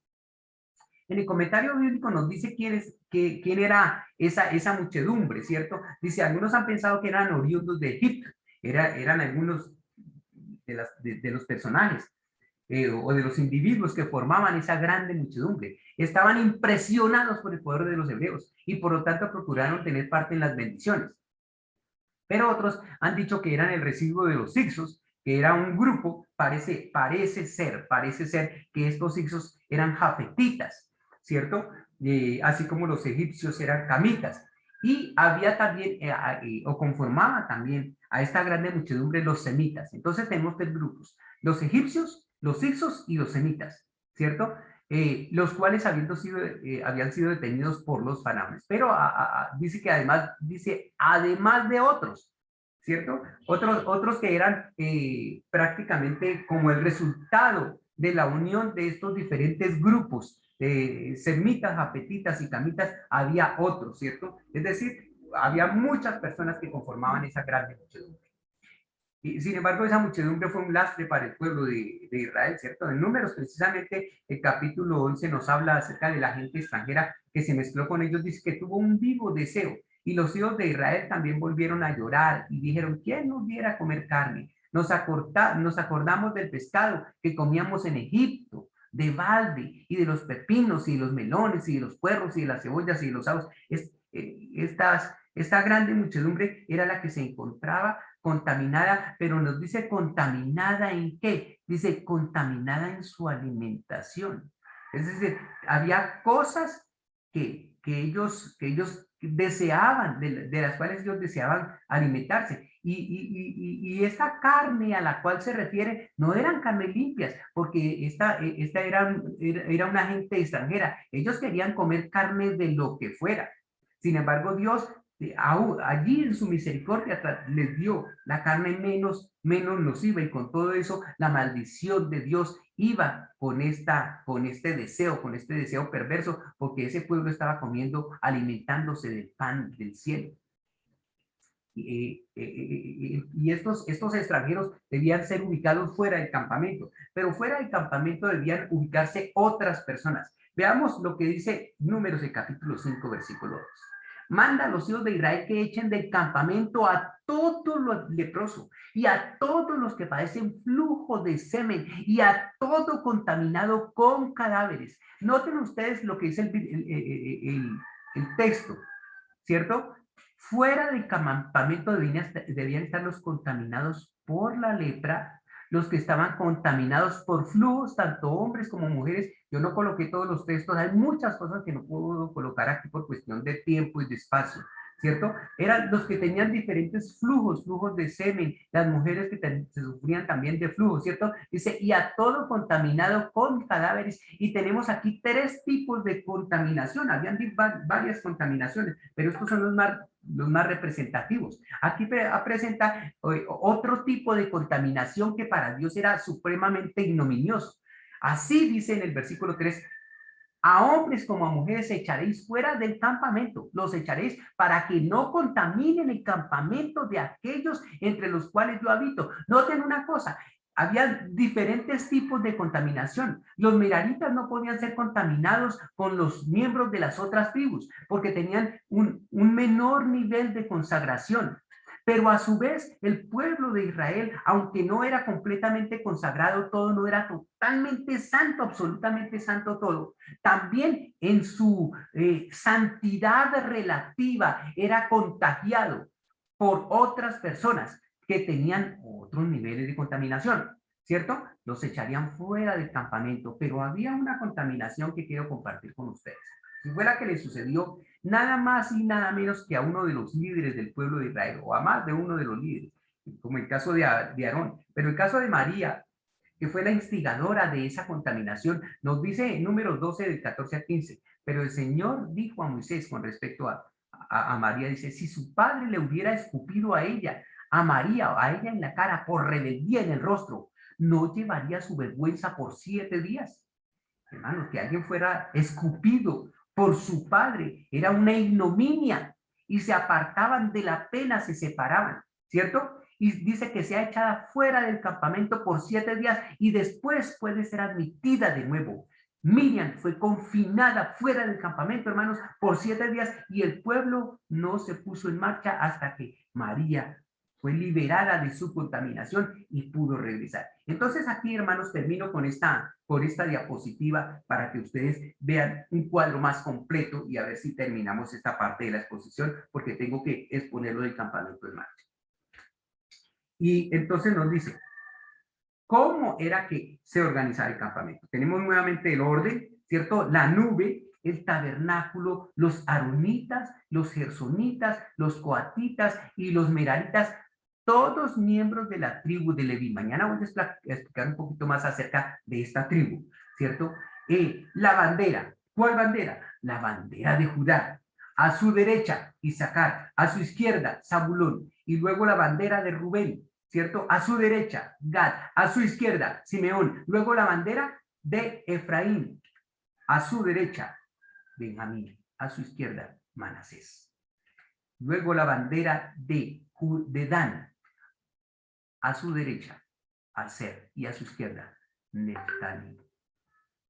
En el comentario bíblico nos dice quién era esa muchedumbre, ¿cierto? Dice, algunos han pensado que eran oriundos de Egipto, eran algunos de los personajes o de los individuos que formaban esa grande muchedumbre. Estaban impresionados por el poder de los hebreos y por lo tanto procuraron tener parte en las bendiciones. Pero otros han dicho que eran el residuo de los Hicsos, que era un grupo, parece ser que estos Hicsos eran jafetitas, ¿cierto? Así como los egipcios eran camitas. Y había también, o conformaba también a esta grande muchedumbre los semitas. Entonces tenemos tres grupos, los egipcios, los Hicsos y los semitas, ¿cierto? Los cuales habían sido detenidos por los faraones. Pero dice que además de otros, ¿cierto? Otros que eran prácticamente como el resultado de la unión de estos diferentes grupos, semitas, japetitas y camitas, había otros, ¿cierto? Es decir, había muchas personas que conformaban esa grande muchedumbre. Y, sin embargo, esa muchedumbre fue un lastre para el pueblo de Israel, ¿cierto? En Números, precisamente, el capítulo 11 nos habla acerca de la gente extranjera que se mezcló con ellos, dice que tuvo un vivo deseo. Y los hijos de Israel también volvieron a llorar y dijeron, ¿quién nos diera a comer carne? Nos acordamos del pescado que comíamos en Egipto, de balde, y de los pepinos, y de los melones, y de los puerros, y de las cebollas, y de los ajos. Esta grande muchedumbre era la que se encontraba contaminada, pero nos dice contaminada en qué? Dice contaminada en su alimentación. Es decir, había cosas que ellos deseaban, de las cuales ellos deseaban alimentarse. Y esta carne a la cual se refiere no eran carnes limpias, porque esta era una gente extranjera. Ellos querían comer carne de lo que fuera. Sin embargo, Dios allí en su misericordia les dio la carne menos nociva, y con todo eso la maldición de Dios iba con este deseo perverso, porque ese pueblo estaba comiendo, alimentándose del pan del cielo. Y estos extranjeros debían ser ubicados fuera del campamento, pero fuera del campamento debían ubicarse otras personas. Veamos lo que dice Números, el capítulo 5, versículo 2. Manda a los hijos de Israel que echen del campamento a todos los leprosos y a todos los que padecen flujo de semen y a todo contaminado con cadáveres. Noten ustedes lo que dice el texto, ¿cierto? Fuera del campamento debían estar los contaminados por la lepra, los que estaban contaminados por flujos, tanto hombres como mujeres. Yo no coloqué todos los textos, hay muchas cosas que no puedo colocar aquí por cuestión de tiempo y de espacio, ¿cierto? Eran los que tenían diferentes flujos de semen, las mujeres que se sufrían también de flujos, ¿cierto? Dice, y a todo contaminado con cadáveres. Y tenemos aquí tres tipos de contaminación, habían varias contaminaciones, pero estos son los más representativos. Aquí presenta otro tipo de contaminación que para Dios era supremamente ignominioso. Así dice en el versículo 3, a hombres como a mujeres echaréis fuera del campamento, los echaréis para que no contaminen el campamento de aquellos entre los cuales yo habito. Noten una cosa, había diferentes tipos de contaminación. Los meraritas no podían ser contaminados con los miembros de las otras tribus, porque tenían un menor nivel de consagración. Pero a su vez, el pueblo de Israel, aunque no era completamente consagrado todo, no era totalmente santo, absolutamente santo todo, también en su santidad relativa era contagiado por otras personas que tenían otros niveles de contaminación, ¿cierto? Los echarían fuera del campamento, pero había una contaminación que quiero compartir con ustedes. Y fue la que le sucedió nada más y nada menos que a uno de los líderes del pueblo de Israel, o a más de uno de los líderes, como el caso de Aarón. Pero el caso de María, que fue la instigadora de esa contaminación, nos dice en Números 12, del 14 al 15, pero el Señor dijo a Moisés con respecto a María, dice, si su padre le hubiera escupido a ella, a María, a ella en la cara, por rebeldía en el rostro, ¿no llevaría su vergüenza por 7 días? Hermanos, que alguien fuera escupido por su padre era una ignominia y se apartaban de la pena, se separaban, ¿cierto? Y dice que sea echada fuera del campamento por 7 días y después puede ser admitida de nuevo. Miriam fue confinada fuera del campamento, hermanos, por 7 días y el pueblo no se puso en marcha hasta que María fue liberada de su contaminación y pudo regresar. Entonces aquí, hermanos, termino con esta diapositiva para que ustedes vean un cuadro más completo y a ver si terminamos esta parte de la exposición, porque tengo que exponerlo del campamento en marcha. Y entonces nos dice, ¿cómo era que se organizaba el campamento? Tenemos nuevamente el orden, ¿cierto? La nube, el tabernáculo, los aronitas, los gersonitas, los coatitas y los meraritas, todos miembros de la tribu de Leví. Mañana voy a explicar un poquito más acerca de esta tribu, ¿cierto? La bandera, ¿cuál bandera? La bandera de Judá. A su derecha, Isaacar, a su izquierda, Zabulón, y luego la bandera de Rubén, ¿cierto? A su derecha, Gad, a su izquierda, Simeón, luego la bandera de Efraín, a su derecha, Benjamín, a su izquierda, Manasés. Luego la bandera de Dan, a su derecha, Aser, y a su izquierda, Neftalí.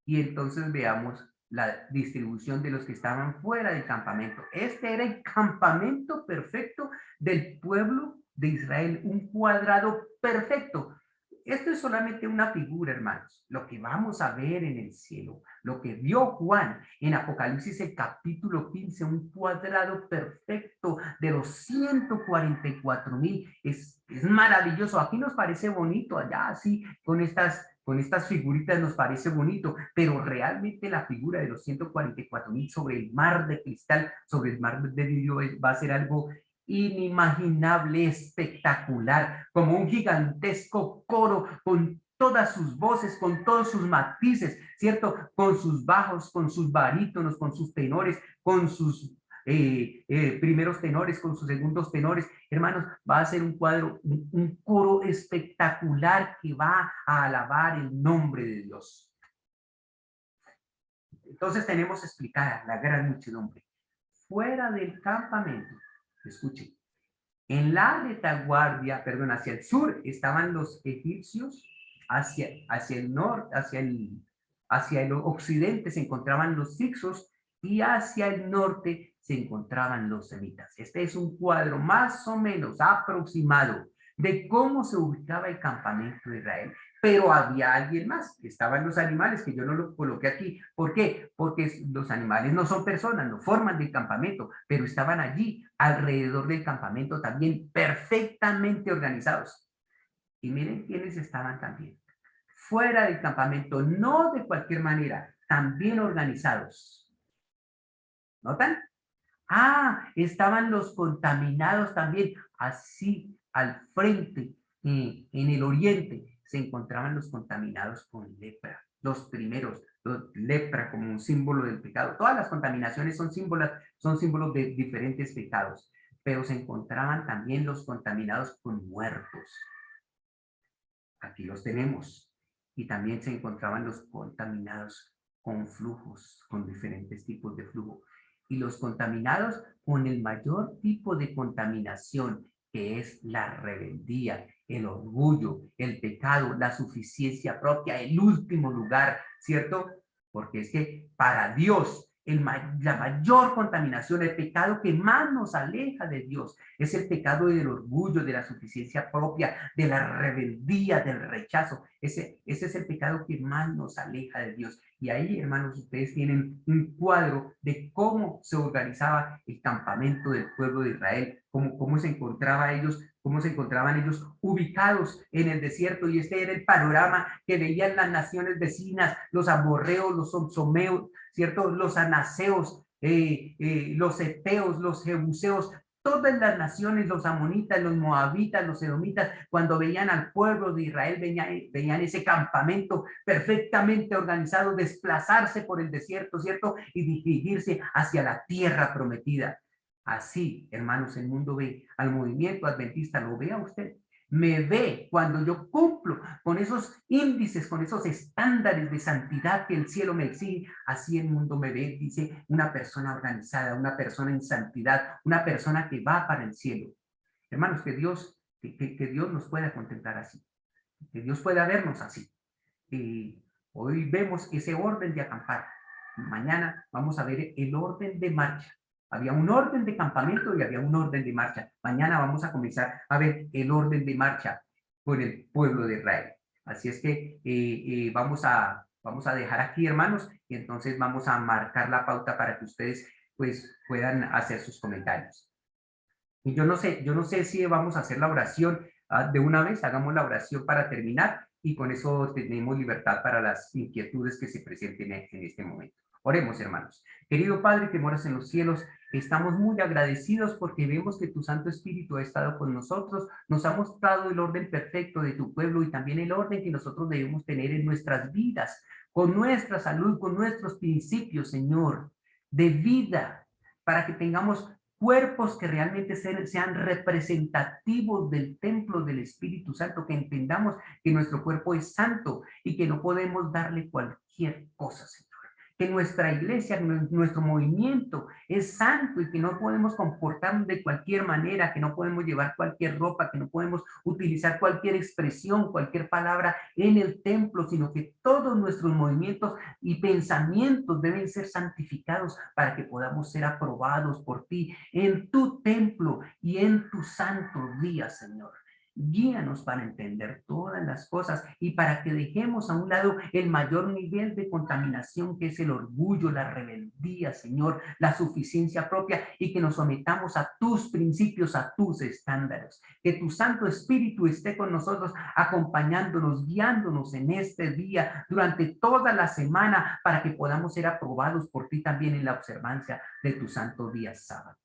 Y entonces veamos la distribución de los que estaban fuera del campamento. Este era el campamento perfecto del pueblo de Israel, un cuadrado perfecto. Esto es solamente una figura, hermanos. Lo que vamos a ver en el cielo, lo que vio Juan en Apocalipsis, el capítulo 15, un cuadrado perfecto de los 144,000. Es maravilloso. Aquí nos parece bonito, allá así, con estas figuritas nos parece bonito, pero realmente la figura de los 144,000 sobre el mar de cristal, sobre el mar de vidrio, va a ser algo inimaginable, espectacular, como un gigantesco coro con todas sus voces, con todos sus matices, ¿cierto? Con sus bajos, con sus barítonos, con sus tenores, con sus primeros tenores, con sus segundos tenores. Hermanos, va a ser un cuadro, un coro espectacular que va a alabar el nombre de Dios. Entonces tenemos explicada la gran muchedumbre. Fuera del campamento, escuchen, en la retaguardia, perdón, hacia el sur estaban los egipcios, hacia el norte, hacia el occidente se encontraban los hicsos y hacia el norte se encontraban los semitas. Este es un cuadro más o menos aproximado de cómo se ubicaba el campamento de Israel. Pero había alguien más, que estaban los animales, que yo no lo coloqué aquí. ¿Por qué? Porque los animales no son personas, no forman del campamento, pero estaban allí, alrededor del campamento también, perfectamente organizados. Y miren quiénes estaban también. Fuera del campamento, no de cualquier manera, también organizados. ¿Notan? Ah, estaban los contaminados también, así al frente, en el oriente, se encontraban los contaminados con lepra, los primeros, lepra como un símbolo del pecado. Todas las contaminaciones son símbolos de diferentes pecados, pero se encontraban también los contaminados con muertos. Aquí los tenemos. Y también se encontraban los contaminados con flujos, con diferentes tipos de flujo. Y los contaminados con el mayor tipo de contaminación, que es la rebeldía, el orgullo, el pecado, la suficiencia propia, el último lugar, ¿cierto? Porque es que para Dios la mayor contaminación, el pecado que más nos aleja de Dios, es el pecado del orgullo, de la suficiencia propia, de la rebeldía, del rechazo. Ese es el pecado que más nos aleja de Dios. Y ahí, hermanos, ustedes tienen un cuadro de cómo se organizaba el campamento del pueblo de Israel, cómo se encontraban ellos ubicados en el desierto. Y este era el panorama que veían las naciones vecinas, los amorreos, los somsomeos, ¿cierto? Los anaseos, los eteos, los jebuseos, todas las naciones, los amonitas, los moabitas, los edomitas, cuando veían al pueblo de Israel, veían ese campamento perfectamente organizado, desplazarse por el desierto, ¿cierto? Y dirigirse hacia la tierra prometida. Así, hermanos, el mundo ve al movimiento adventista, lo vea usted. me ve, cuando yo cumplo con esos índices, con esos estándares de santidad que el cielo me exige, así el mundo me ve, dice una persona organizada, una persona en santidad, una persona que va para el cielo. Hermanos, que Dios nos pueda contemplar así, que Dios pueda vernos así. Hoy vemos ese orden de acampar. Mañana vamos a ver el orden de marcha. Había un orden de campamento y había un orden de marcha. Mañana vamos a comenzar a ver el orden de marcha con el pueblo de Israel. Así es que vamos a dejar aquí, hermanos, y entonces vamos a marcar la pauta para que ustedes pues puedan hacer sus comentarios. Y yo no sé si vamos a hacer la oración de una vez, hagamos la oración para terminar y con eso tenemos libertad para las inquietudes que se presenten en este momento. Oremos, hermanos. Querido Padre que moras en los cielos, estamos muy agradecidos porque vemos que tu Santo Espíritu ha estado con nosotros, nos ha mostrado el orden perfecto de tu pueblo y también el orden que nosotros debemos tener en nuestras vidas, con nuestra salud, con nuestros principios, Señor, de vida, para que tengamos cuerpos que realmente sean representativos del templo del Espíritu Santo, que entendamos que nuestro cuerpo es santo y que no podemos darle cualquier cosa, Señor. Que nuestra iglesia, nuestro movimiento es santo y que no podemos comportarnos de cualquier manera, que no podemos llevar cualquier ropa, que no podemos utilizar cualquier expresión, cualquier palabra en el templo, sino que todos nuestros movimientos y pensamientos deben ser santificados para que podamos ser aprobados por ti en tu templo y en tu santo día, Señor. Guíanos para entender todas las cosas y para que dejemos a un lado el mayor nivel de contaminación que es el orgullo, la rebeldía, Señor, la suficiencia propia y que nos sometamos a tus principios, a tus estándares. Que tu Santo Espíritu esté con nosotros, acompañándonos, guiándonos en este día, durante toda la semana, para que podamos ser aprobados por ti también en la observancia de tu santo día sábado.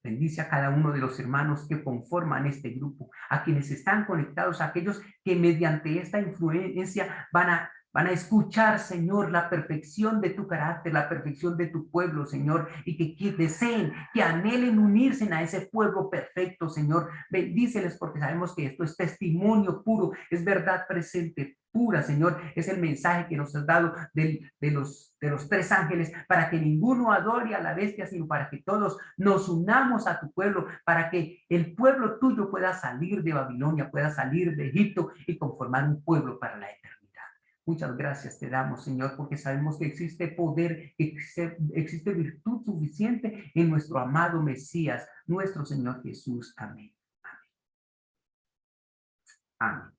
Bendice a cada uno de los hermanos que conforman este grupo, a quienes están conectados, a aquellos que mediante esta influencia van a escuchar, Señor, la perfección de tu carácter, la perfección de tu pueblo, Señor, y que deseen, que anhelen unirse a ese pueblo perfecto, Señor. Bendíceles porque sabemos que esto es testimonio puro, es verdad presente, pura, Señor. Es el mensaje que nos has dado de los tres ángeles, para que ninguno adore a la bestia, sino para que todos nos unamos a tu pueblo, para que el pueblo tuyo pueda salir de Babilonia, pueda salir de Egipto y conformar un pueblo para la eternidad. Muchas gracias te damos, Señor, porque sabemos que existe poder, existe virtud suficiente en nuestro amado Mesías, nuestro Señor Jesús. Amén. Amén. Amén.